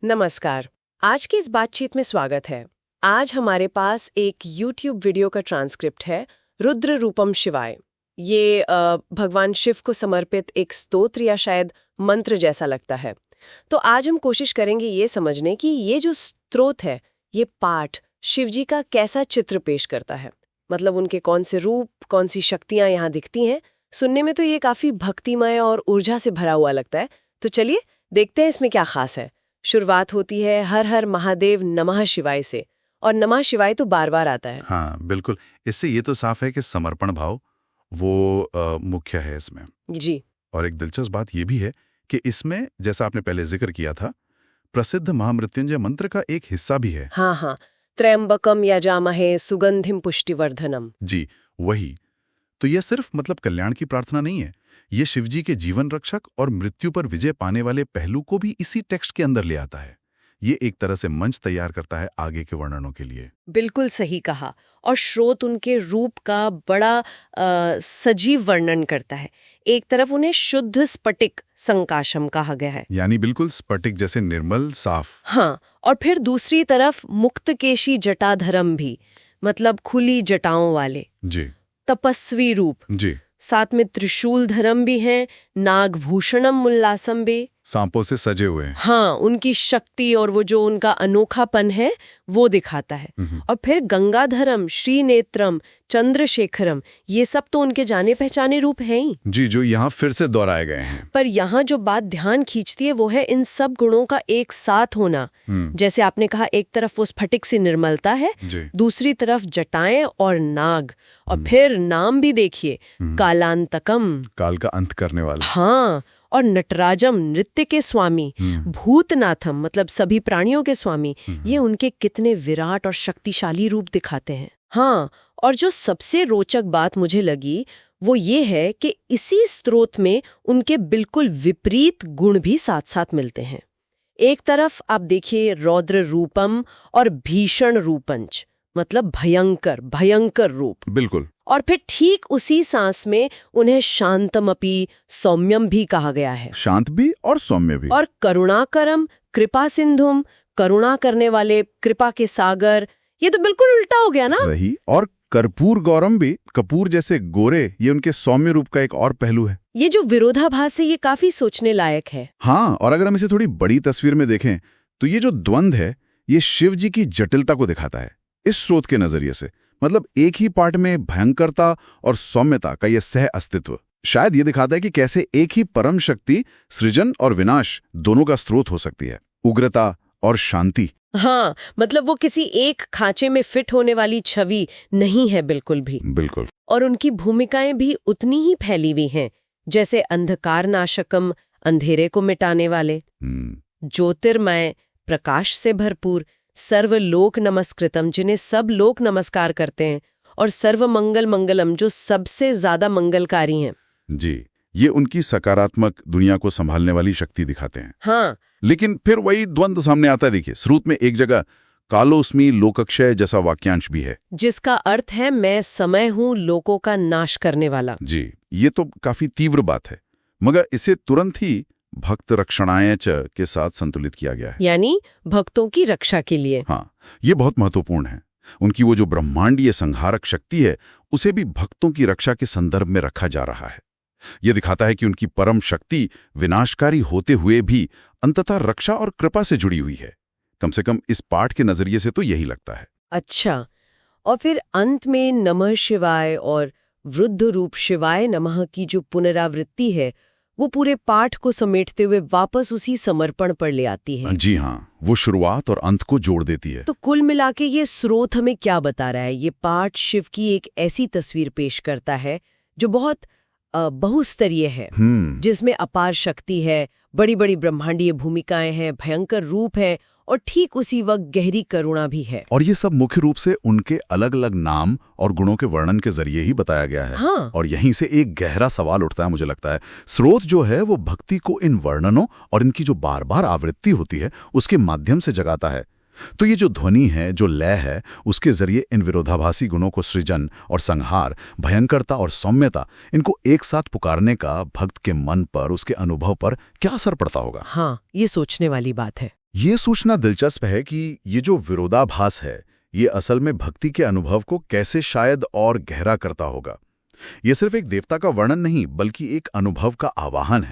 नमस्कार। आज की इस बातचीत में स्वागत है। आज हमारे पास एक YouTube वीडियो का ट्रांसक्रिप्ट है, रुद्र रूपम शिवाय। ये भगवान शिव को समर्पित एक स्तोत्र या शायद मंत्र जैसा लगता है। तो आज हम कोशिश करेंगे ये समझने की ये जो स्तोत्र है, ये पाठ शिव जी का कैसा चित्र पेश करता है। मतलब उनके कौन से रूप, कौन सी शक्तियां यहाँ दिखती हैं। सुनने में तो ये काफी भक्तिमय और ऊर्जा से भरा हुआ लगता है। तो चलिए देखते हैं इसमें क्या खास है। शुरुआत होती है हर हर महादेव नमः शिवाय से, और नमः शिवाय तो बार बार आता है। हाँ बिल्कुल, इससे ये तो साफ है कि समर्पण भाव वो मुख्य है इसमें। जी। और एक दिलचस्प बात ये भी है कि इसमें, जैसा आपने पहले जिक्र किया था, प्रसिद्ध महामृत्युंजय मंत्र का एक हिस्सा भी है। हाँ, त्र्यंबकम यजामहे सुगंधिम पुष्टिवर्धनम। जी वही। तो यह सिर्फ मतलब कल्याण की प्रार्थना नहीं है, ये शिवजी के जीवन रक्षक और मृत्यु पर विजय पाने वाले पहलू को भी इसी टेक्स्ट के अंदर ले आता है। ये एक तरह से मंच तैयार करता है आगे के वर्णनों के लिए। बिल्कुल सही कहा। और श्रोत उनके रूप का बड़ा सजीव वर्णन करता है। एक तरफ उन्हें शुद्ध स्फटिक संकाशम कहा गया है, यानी बिल्कुल स्फटिक जैसे निर्मल साफ। हाँ, और फिर दूसरी तरफ मुक्तकेशी जटाधरम भी, मतलब खुली जटाओं वाले। जी। तपस्वी रूप। जी। साथ में त्रिशूल धरम भी हैं, नागभूषणम उल्लासम भी, सांपों से सजे हुए हैं। हाँ, उनकी शक्ति और वो जो उनका अनोखापन है वो दिखाता है। और फिर गंगाधरम, श्रीनेत्रम, चंद्रशेखरम, ये सब तो उनके जाने पहचाने रूप हैं ही। जी, जो यहाँ फिर से दोहराए गए हैं। पर यहाँ जो बात ध्यान खींचती है वो है इन सब गुणों का एक साथ होना। जैसे आपने कहा, एक तरफ वो स्फटिक सी निर्मलता है, दूसरी तरफ जटाएं और नाग, और फिर नाम भी देखिए, कालांतकम, काल का अंत करने वाला। हाँ, और नटराजम, नृत्य के स्वामी, भूतनाथम, मतलब सभी प्राणियों के स्वामी। ये उनके कितने विराट और शक्तिशाली रूप दिखाते हैं। हाँ, और जो सबसे रोचक बात मुझे लगी वो ये है कि इसी स्तोत्र में उनके बिल्कुल विपरीत गुण भी साथ साथ मिलते हैं। एक तरफ आप देखिए रौद्र रूपम और भीषण रूपंच, मतलब भयंकर रूप। बिल्कुल। और फिर ठीक उसी सांस में उन्हें शांतमपि, सौम्यम भी कहा गया है। शांत भी और सौम्य भी। और करुणाकरम, कृपा सिंधुम, करुणा करने वाले, कृपा के सागर। ये तो बिल्कुल उल्टा हो गया ना। सही। और कर्पूर गौरम भी, कपूर जैसे गोरे, ये उनके सौम्य रूप का एक और पहलू है। ये जो विरोधाभास है ये काफी सोचने लायक है। हाँ, और अगर हम इसे थोड़ी बड़ी तस्वीर में देखें तो ये जो द्वंद है ये शिव जी की जटिलता को दिखाता है इस स्रोत के नजरिए से। मतलब एक ही पाठ में भयंकरता और सौम्यता का यह सह अस्तित्व शायद ये दिखाता है कि कैसे एक ही परम शक्ति सृजन और विनाश दोनों का स्रोत हो सकती है, उग्रता और शांति। हाँ, मतलब वो किसी एक खांचे में फिट होने वाली छवि नहीं है बिल्कुल भी। बिल्कुल। और उनकी भूमिकाएं भी उतनी ही फैली हुई हैं, जैसे अंधकार नाशकम, अंधेरे को मिटाने वाले, ज्योतिर्मय, प्रकाश से भरपूर, सर्वलोक नमस्कृतम, जिन्हें सब लोग नमस्कार करते हैं, और सर्वमंगल मंगलम, जो सबसे ज्यादा मंगलकारी हैं। जी, ये उनकी सकारात्मक दुनिया को संभालने वाली शक्ति दिखाते हैं। हाँ, लेकिन फिर वही द्वंद्व सामने आता है। देखिए, स्रोत में एक जगह कालोस्मी लोकक्षय जैसा वाक्यांश भी है, जिसका अर्थ है मैं समय हूं लोकों का नाश करने वाला। जी, ये तो काफी तीव्र बात है, मगर इसे तुरंत ही भक्त रक्षणाय च के साथ संतुलित किया गया है, यानी भक्तों की रक्षा के लिए। हाँ, ये बहुत महत्वपूर्ण है। उनकी वो जो ब्रह्मांडीय संहारक शक्ति है उसे भी भक्तों की रक्षा के संदर्भ में रखा जा रहा है। यह दिखाता है कि उनकी परम शक्ति विनाशकारी होते हुए भी अंततः रक्षा और कृपा से जुड़ी हुई है। कम से कम इस पाठ के नजरिए से तो यही लगता है। अच्छा, और फिर अंत में नमः शिवाय और वृद्ध रूप शिवाय नमः की जो पुनरावृत्ति है वो पूरे पाठ को समेटते हुए वापस उसी समर्पण पर ले आती है। जी हाँ, वो शुरुआत और अंत को जोड़ देती है। तो कुल मिलाके ये स्रोत हमें क्या बता रहा है? ये पाठ शिव की एक ऐसी तस्वीर पेश करता है जो बहुत बहुस्तरीय है, जिसमें अपार शक्ति है, बड़ी बड़ी ब्रह्मांडीय भूमिकाएं हैं, भयंकर रूप है, और ठीक उसी वक्त गहरी करुणा भी है। और ये सब मुख्य रूप से उनके अलग अलग नाम और गुणों के वर्णन के जरिए ही बताया गया है। हाँ। और यहीं से एक गहरा सवाल उठता है, मुझे लगता है, स्रोत जो है वो भक्ति को इन वर्णनों और इनकी जो बार बार आवृत्ति होती है उसके माध्यम से जगाता है। तो ये जो ध्वनि है, जो लय है, उसके जरिए इन विरोधाभासी गुणों को सृजन और संहार, भयंकरता और सौम्यता, इनको एक साथ पुकारने का भक्त के मन पर, उसके अनुभव पर क्या असर पड़ता होगा? हाँ, ये सोचने वाली बात है। ये सूचना दिलचस्प है कि ये जो विरोधाभास है, ये असल में भक्ति के अनुभव को कैसे शायद और गहरा करता होगा। ये सिर्फ एक देवता का वर्णन नहीं, बल्कि एक अनुभव का आवाहन है।